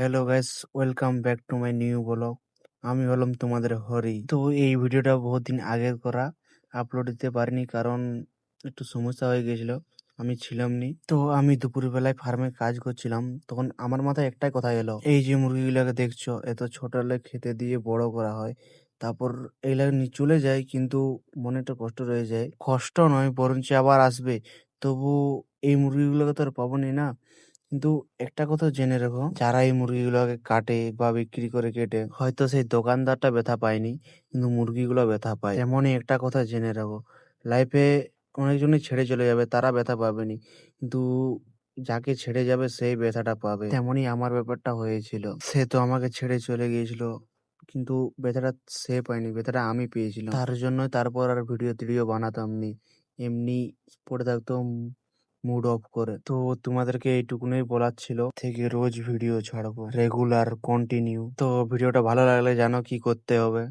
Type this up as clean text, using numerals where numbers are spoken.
Hello guys, welcome back to my new blog. আমি হলাম তোমাদের হরি। তো এই ভিডিওটা বহুত দিন আগের করা, আপলোড দিতে পারিনি কারণ একটু সমস্যা হয়ে গেছিল, আমি ছিলাম নি। তো আমি দুপুরবেলায় ফার্মে কাজ করছিলাম, তখন আমার মাথায় একটাই কথা এলো, এই যে মুরগিগুলোকে দেখছো এত ছোটবেলা খেতে দিয়ে বড় করা হয়, তারপর এইগুলা নিয়ে চলে যায়, কিন্তু মনে একটা কষ্ট রয়ে যায়। কষ্ট নয়, বরঞ্চ আবার আসবে, তবু এই মুরগিগুলোকে তো আর পাবোনি না। কিন্তু একটা কথা জেনে রেখো, যারা এই মুরগিগুলোকে কাটে বা বিক্রি করে কেটে, হয়তো সেই দোকানদারটা ব্যথা পায়নি, কিন্তু মুরগিগুলো ব্যথা পায়। তেমনই একটা কথা জেনে রাখো, লাইফে অনেকজনই ছেড়ে চলে যাবে, তারা ব্যথা পাবেনি, কিন্তু যাকে ছেড়ে যাবে সেই ব্যথাটা পাবে। তেমনই আমার ব্যাপারটা হয়েছিল, সে তো আমাকে ছেড়ে চলে গিয়েছিল, কিন্তু ব্যথাটা সে পায়নি, ব্যথাটা আমি পেয়েছিলাম। তার জন্য তারপর আর ভিডিও টিডিও বানাতাম নি, এমনি পড়ে থাকতাম মুড অফ করে। তো তোমাদেরকে এইটুকুনই বলার ছিল, থেকে রোজ ভিডিও ছাড়বো, রেগুলার কন্টিনিউ। তো ভিডিওটা ভালো লাগলে জানো কি করতে হবে।